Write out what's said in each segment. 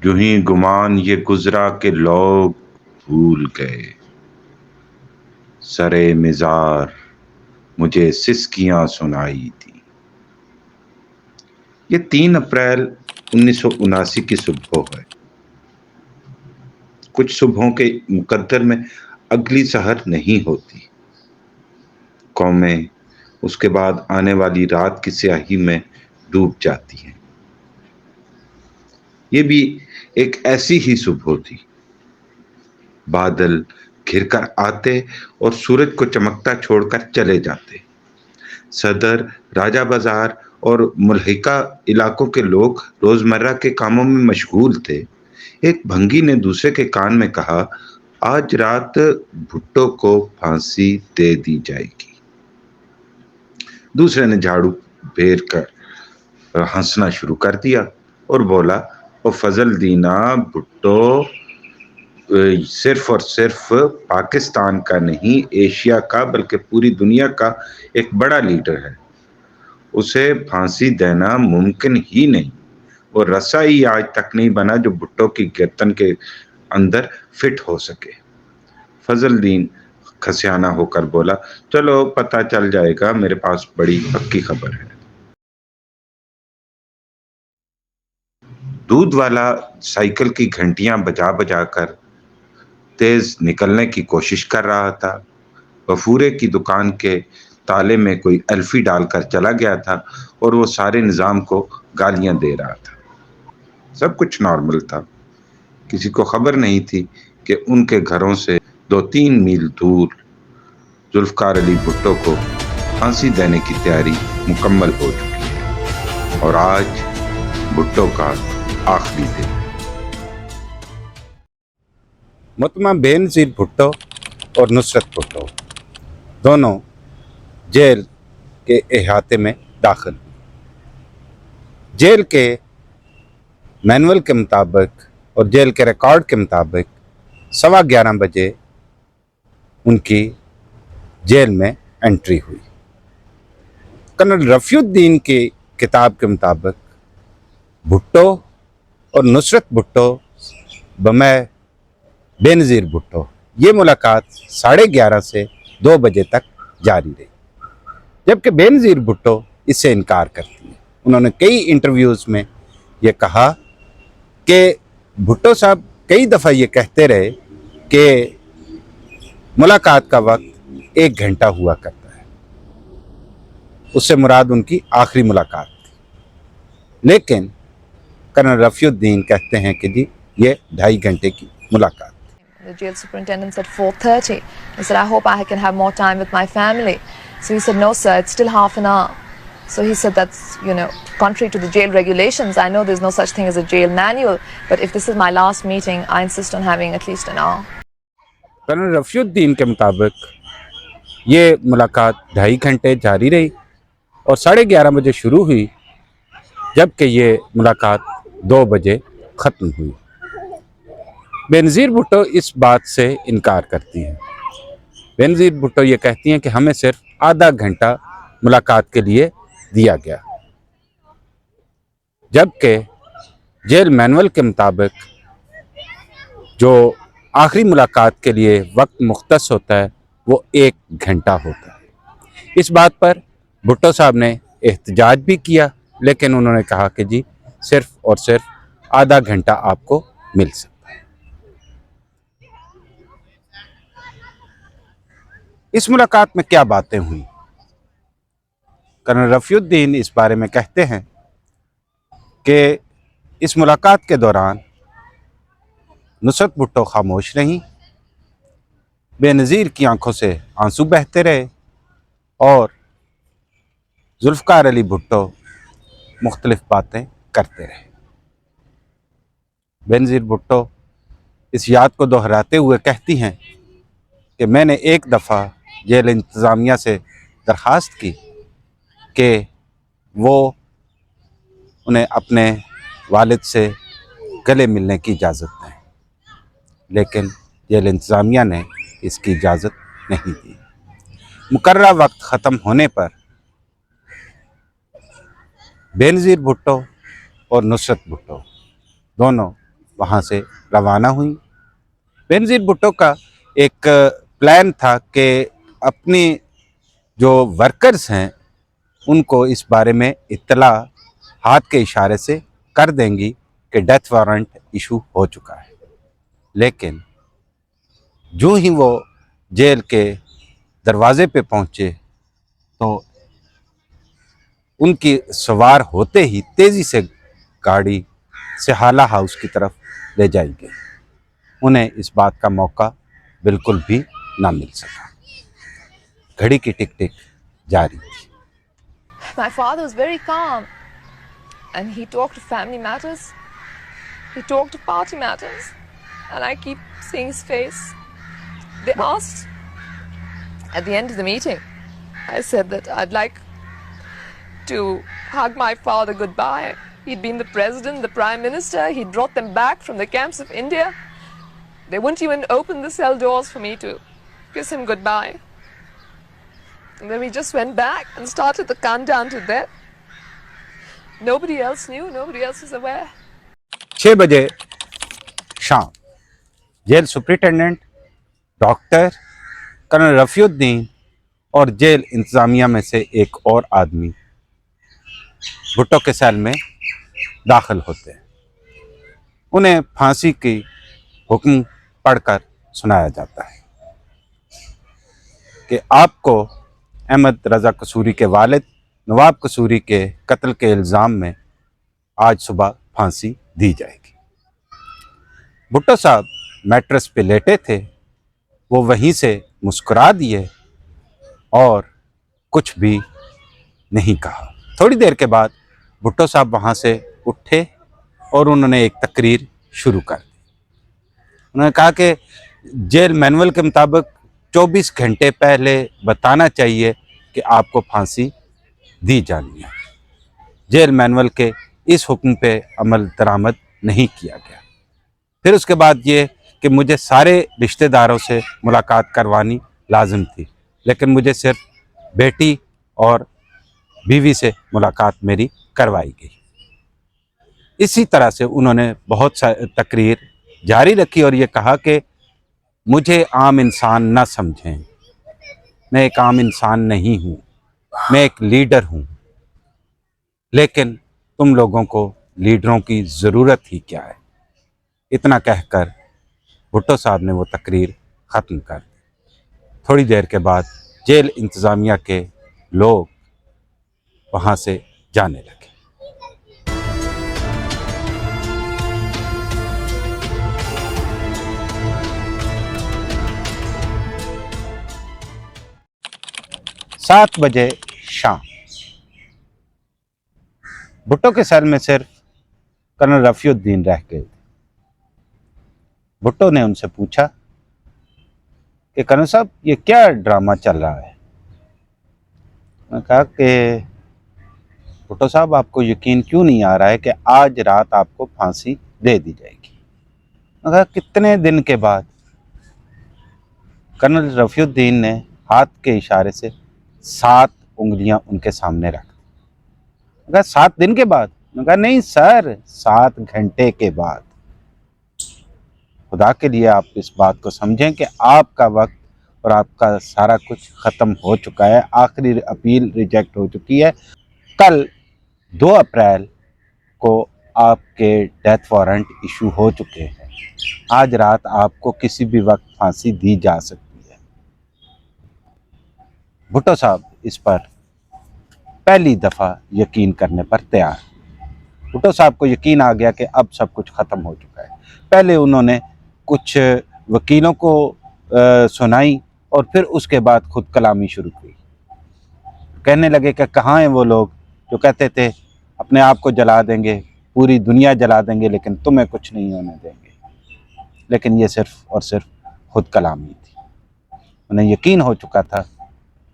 यूं ही गुमान ये गुजरा के लोग भूल गए, सरे मिजार मुझे सिसकियां सुनाई थी। ये 3 अप्रैल 1979 की सुबह है। कुछ सुबहों के मुकद्दर में अगली सहर नहीं होती। कौमें उसके बाद आने वाली रात की स्याही में डूब जाती हैं। ये भी एक ऐसी ही सुबह थी। बादल घिरकर आते और सूरज को चमकता छोड़कर चले जाते। सदर, राजा बाजार और मुल्हिका इलाकों के लोग रोजमर्रा के कामों में मशगूल थे। एक भंगी ने दूसरे के कान में कहा, आज रात भुट्टो को फांसी दे दी जाएगी। दूसरे ने झाड़ू फेर कर हंसना शुरू कर दिया और बोला, ओ फजल दीना, भुट्टो सिर्फ और सिर्फ पाकिस्तान का नहीं, एशिया का बल्कि पूरी दुनिया का एक बड़ा लीडर है। उसे फांसी देना मुमकिन ही नहीं। वो रस्सा ही आज तक नहीं बना जो भुट्टो की गर्दन के अंदर फिट हो सके। फजल दीन खसियाना होकर बोला, चलो पता चल जाएगा, मेरे पास बड़ी पक्की खबर है। दूध वाला साइकिल की घंटियां बजा बजा कर तेज निकलने की कोशिश कर रहा था। गफूरे की दुकान के ताले में कोई अल्फी डालकर चला गया था और वो सारे निजाम को गालियां दे रहा था। सब कुछ नॉर्मल था। किसी को खबर नहीं थी कि उनके घरों से 2-3 मील दूर जुल्फकार अली भुट्टो को फांसी देने की तैयारी मुकम्मल हो चुकी है और आज भुट्टो का आखिरी दिन। मुतमा बेनज़ीर भुट्टो और नुसरत भुट्टो दोनों जेल के अहाते में दाखिल हुए। जेल के मैनुअल के मुताबिक और जेल के रिकॉर्ड के मुताबिक 11:15 बजे उनकी जेल में एंट्री हुई। कर्नल रफ़ीउद्दीन की किताब के मुताबिक भुट्टो और नुसरत भुट्टो बमै बेनज़ीर भुट्टो ये मुलाकात 11:30 से 2 बजे तक जारी रही, जबकि बेनज़ीर भुट्टो इससे इनकार करती है। उन्होंने कई इंटरव्यूज़ में ये कहा कि भुट्टो साहब कई दफ़ा ये कहते रहे कि मुलाकात का वक्त 1 घंटा हुआ करता है, उससे मुराद उनकी आखिरी मुलाकात थी। लेकिन कर्नल रफ़ीउद्दीन कहते हैं कि जी ये 2.5 घंटे की मुलाकात। The jail superintendent said 4:30. He said, I hope I can have more time with my family. So he said, no sir, it's still half an hour. So he said, that's, contrary to the jail regulations. I know there's no such thing as a jail manual, but if this is my last meeting, I insist on having at least an hour. Colonel Rafiuddin के मुताबिक ये मुलाकात 2.5 घंटे जारी रही और 11:30 बजे शुरू हुई, जबकि ये मुलाकात 2 बजे ख़त्म हुई। बेनज़ीर भुट्टो इस बात से इनकार करती हैं। बेनज़ीर भुट्टो ये कहती हैं कि हमें सिर्फ आधा घंटा मुलाकात के लिए दिया गया, जबकि जेल मैनुअल के मुताबिक जो आखिरी मुलाकात के लिए वक्त मुख्तस होता है वो 1 घंटा होता है। इस बात पर भुट्टो साहब ने एहतजाज भी किया, लेकिन उन्होंने कहा कि जी सिर्फ और सिर्फ आधा घंटा आपको मिल सकता है। इस मुलाकात में क्या बातें हुई? कर्नल रफ़ीउद्दीन इस बारे में कहते हैं कि इस मुलाकात के दौरान नुसरत भुट्टो खामोश रहीं, बेनज़ीर की आंखों से आंसू बहते रहे और जुल्फ़कार अली भुट्टो मुख्तलिफ बातें करते रहे। बेनज़ीर भुट्टो इस याद को दोहराते हुए कहती हैं कि मैंने एक दफ़ा जेल इंतज़ामिया से दरख्वास्त की कि वो उन्हें अपने वालिद से गले मिलने की इजाज़त दें, लेकिन जेल इंतज़ामिया ने इसकी इजाज़त नहीं दी। मुकर्ररा वक्त ख़त्म होने पर बेनज़ीर भुट्टो और नुसरत भुट्टो दोनों वहाँ से रवाना हुई। बेनज़ीर भुट्टो का एक प्लान था कि अपने जो वर्कर्स हैं उनको इस बारे में इत्तला हाथ के इशारे से कर देंगी कि डेथ वारंट इशू हो चुका है। लेकिन जो ही वो जेल के दरवाजे पे पहुंचे तो उनकी सवार होते ही तेज़ी से गाड़ी सिहाला हाउस की तरफ ले जाई गई। उन्हें इस बात का मौका बिल्कुल भी ना मिल सका। घड़ी की टिक टिक जारी थी। My father was very calm and he talked of family matters, he talked of party matters, and I keep seeing his face. They asked at the end of the meeting, I said that I'd like to hug my father goodbye. He'd been the president, the prime minister, he'd brought them back from the camps of India. They wouldn't even open the cell doors for me to kiss him goodbye. And then we just went back and started the countdown to death. Nobody else knew, nobody else was aware. 6 बजे शाम jail superintendent, doctor, colonel Rafiuddin और jail इंतज़ामिया में से एक और आदमी भुट्टो के cell में दाखिल होते हैं। उन्हें फांसी की हुक्म पढ़कर सुनाया जाता है कि आपको अहमद रज़ा कसूरी के वालिद नवाब कसूरी के कत्ल के इल्ज़ाम में आज सुबह फांसी दी जाएगी। भुट्टो साहब मैट्रेस पे लेटे थे, वो वहीं से मुस्कुरा दिए और कुछ भी नहीं कहा। थोड़ी देर के बाद भुट्टो साहब वहाँ से उठे और उन्होंने एक तकरीर शुरू कर दी। उन्होंने कहा कि जेल मैनुअल के मुताबिक 24 घंटे पहले बताना चाहिए कि आपको फांसी दी जानी है। जेल मैनुअल के इस हुक्म पे अमल दरामद नहीं किया गया। फिर उसके बाद ये कि मुझे सारे रिश्तेदारों से मुलाकात करवानी लाजिम थी, लेकिन मुझे सिर्फ बेटी और बीवी से मुलाकात मेरी करवाई गई। इसी तरह से उन्होंने बहुत सा तकरीर जारी रखी और ये कहा कि मुझे आम इंसान ना समझें, मैं एक आम इंसान नहीं हूँ, मैं एक लीडर हूँ, लेकिन तुम लोगों को लीडरों की ज़रूरत ही क्या है। इतना कहकर भुट्टो साहब ने वो तकरीर ख़त्म कर दी। थोड़ी देर के बाद जेल इंतज़ामिया के लोग वहाँ से जाने लगे। सात बजे शाम भुट्टो के सर में सिर्फ कर्नल रफ़ीउद्दीन रह गए। भुट्टो ने उनसे पूछा कि कर्नल साहब ये क्या ड्रामा चल रहा है। उन्होंने कहा कि भुट्टो साहब आपको यकीन क्यों नहीं आ रहा है कि आज रात आपको फांसी दे दी जाएगी। उन्होंने कहा कितने दिन के बाद। कर्नल रफ़ीउद्दीन ने हाथ के इशारे से 7 उंगलियां उनके सामने रख दी। कहा 7 दिन के बाद। उन्होंने कहा नहीं सर, 7 घंटे के बाद। खुदा के लिए आप इस बात को समझें कि आपका वक्त और आपका सारा कुछ ख़त्म हो चुका है। आखिरी अपील रिजेक्ट हो चुकी है। कल 2 अप्रैल को आपके डेथ वारंट इशू हो चुके हैं। आज रात आपको किसी भी वक्त फांसी दी जा सकती है। भुट्टो साहब इस पर पहली दफ़ा यकीन करने पर तैयार। भुट्टो साहब को यकीन आ गया कि अब सब कुछ ख़त्म हो चुका है। पहले उन्होंने कुछ वकीलों को सुनाई और फिर उसके बाद खुद कलामी शुरू की। कहने लगे कि कहाँ हैं वो लोग जो कहते थे अपने आप को जला देंगे, पूरी दुनिया जला देंगे, लेकिन तुम्हें कुछ नहीं होने देंगे। लेकिन ये सिर्फ और सिर्फ खुद कलामी थी। उन्हें यकीन हो चुका था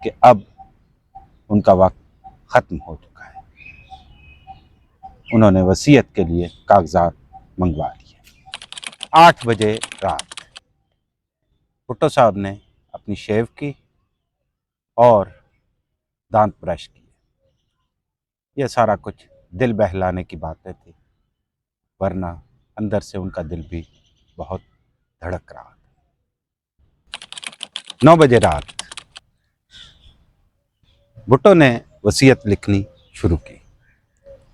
कि अब उनका वक्त ख़त्म हो चुका है। उन्होंने वसीयत के लिए कागजात मंगवा लिए। 8 बजे रात भुट्टो साहब ने अपनी शेव की और दांत ब्रश किए। यह सारा कुछ दिल बहलाने की बातें थी, वरना अंदर से उनका दिल भी बहुत धड़क रहा था। 9 बजे रात भुट्टो ने वसीयत लिखनी शुरू की।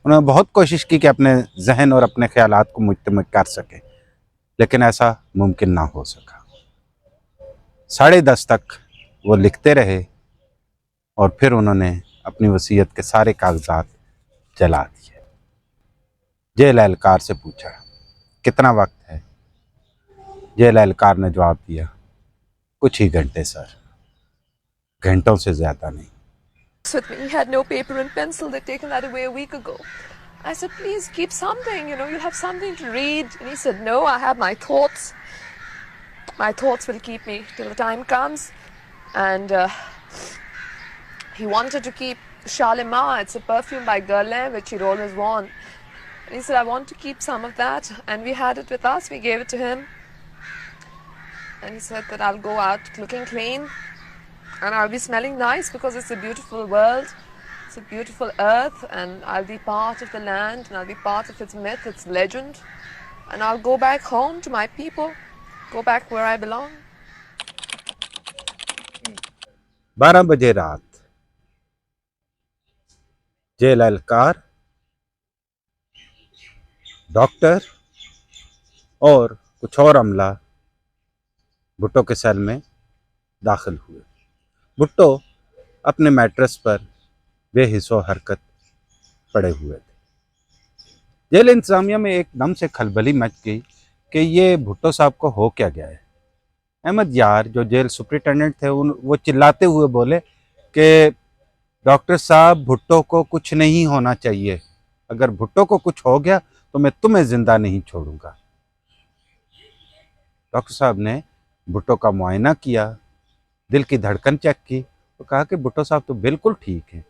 उन्होंने बहुत कोशिश की कि अपने जहन और अपने ख्यालात को मुजतमय कर सके, लेकिन ऐसा मुमकिन ना हो सका। 10:30 तक वो लिखते रहे और फिर उन्होंने अपनी वसीयत के सारे कागजात जला दिए। जेल एहलकार से पूछा, कितना वक्त है? जेल एहलकार ने जवाब दिया, कुछ ही घंटे सर, घंटों से ज़्यादा नहीं। With me, he had no paper and pencil. They'd taken that away a week ago. I said, please keep something, you'll have something to read. And he said, no, I have my thoughts. My thoughts will keep me till the time comes. And he wanted to keep Shalimar. It's a perfume by Guerlain, which he'd always worn. And he said, I want to keep some of that. And we had it with us. We gave it to him. And he said that I'll go out looking clean. And I'll be smelling nice because it's a beautiful world. It's a beautiful earth. And I'll be part of the land. And I'll be part of its myth, its legend. And I'll go back home to my people. Go back where I belong. 12 बजे रात jail एहलकार, doctor और कुछ और अमला भुट्टो के cell में दाखिल हुए। भुट्टो अपने मैट्रेस पर बेहिस्सो हरकत पड़े हुए थे। जेल इंतजामिया में एकदम से खलबली मच गई कि ये भुट्टो साहब को हो क्या गया है। अहमद यार जो जेल सुपरिटेंडेंट थे वो चिल्लाते हुए बोले कि डॉक्टर साहब, भुट्टो को कुछ नहीं होना चाहिए। अगर भुट्टो को कुछ हो गया तो मैं तुम्हें जिंदा नहीं छोड़ूंगा। डॉक्टर साहब ने भुट्टो का मुआयना किया, दिल की धड़कन चेक की तो कहा कि भुट्टो साहब तो बिल्कुल ठीक हैं,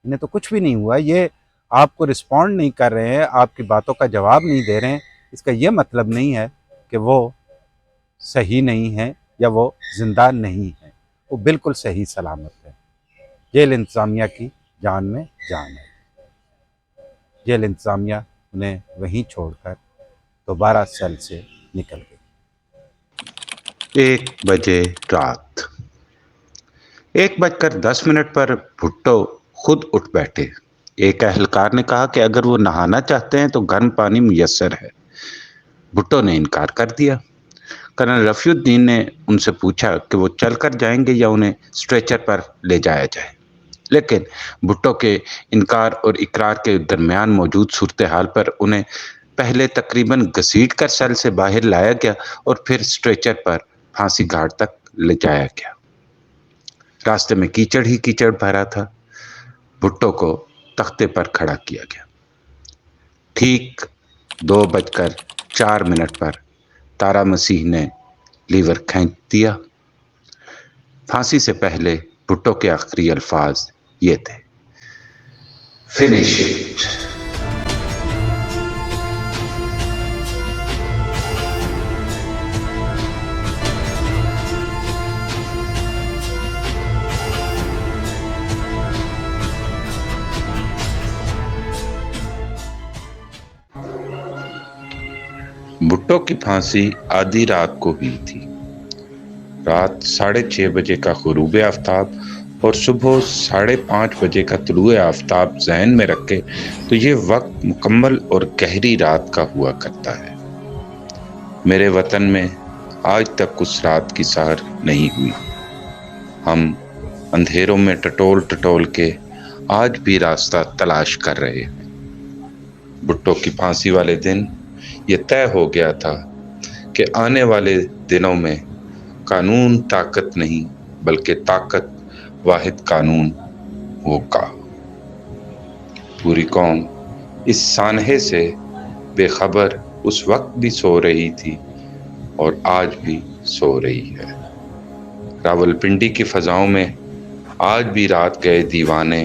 इन्हें तो कुछ भी नहीं हुआ। ये आपको रिस्पॉन्ड नहीं कर रहे हैं, आपकी बातों का जवाब नहीं दे रहे हैं, इसका ये मतलब नहीं है कि वो सही नहीं है या वो जिंदा नहीं है। वो बिल्कुल सही सलामत है। जेल इंतज़ामिया की जान में जान है। जेल इंतज़ामिया उन्हें वहीं छोड़कर दोबारा सेल से निकल गई। 1 बजे रात 1:10 पर भुट्टो खुद उठ बैठे। एक एहलकार ने कहा कि अगर वो नहाना चाहते हैं तो गर्म पानी मुयस्सर है। भुट्टो ने इनकार कर दिया। कर्नल रफ़ीउद्दीन ने उनसे पूछा कि वो चलकर जाएंगे या उन्हें स्ट्रेचर पर ले जाया जाए, लेकिन भुट्टो के इनकार और इकरार के दरमियान मौजूद सूरत हाल पर उन्हें पहले तकरीबन घसीट कर सेल से बाहर लाया गया और फिर स्ट्रेचर पर फांसी घाट तक ले जाया गया। रास्ते में कीचड़ ही कीचड़ भरा था। भुट्टो को तख्ते पर खड़ा किया गया। ठीक 2:04 पर तारा मसीह ने लीवर खींच दिया। फांसी से पहले भुट्टो के आखिरी अल्फाज ये थे, फिनिश इट। भुट्टो की फांसी आधी रात को हुई थी। रात 6:30 बजे का ग़ुरूब आफ्ताब और सुबह 5:30 बजे का तुलूए आफ्ताब ज़हन में रखे तो ये वक्त मुकम्मल और गहरी रात का हुआ करता है। मेरे वतन में आज तक उस रात की सहर नहीं हुई। हम अंधेरों में टटोल टटोल के आज भी रास्ता तलाश कर रहे हैं। भुट्टो की फांसी वाले दिन ये तय हो गया था कि आने वाले दिनों में कानून ताकत नहीं बल्कि ताकत वाहिद कानून होगा। पूरी कौम इस सानहे से बेखबर उस वक्त भी सो रही थी और आज भी सो रही है। रावलपिंडी की फजाओं में आज भी रात गए दीवाने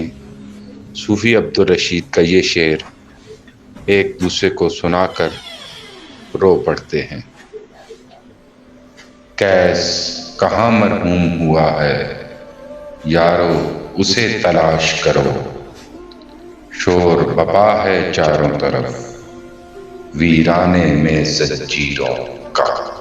सूफी अब्दुल रशीद का ये शेर एक दूसरे को सुनाकर रो पड़ते हैं। कैस कहाँ मरहूम हुआ है, यारो उसे तलाश करो। शोर बपा है चारों तरफ, वीराने में जंजीरों का।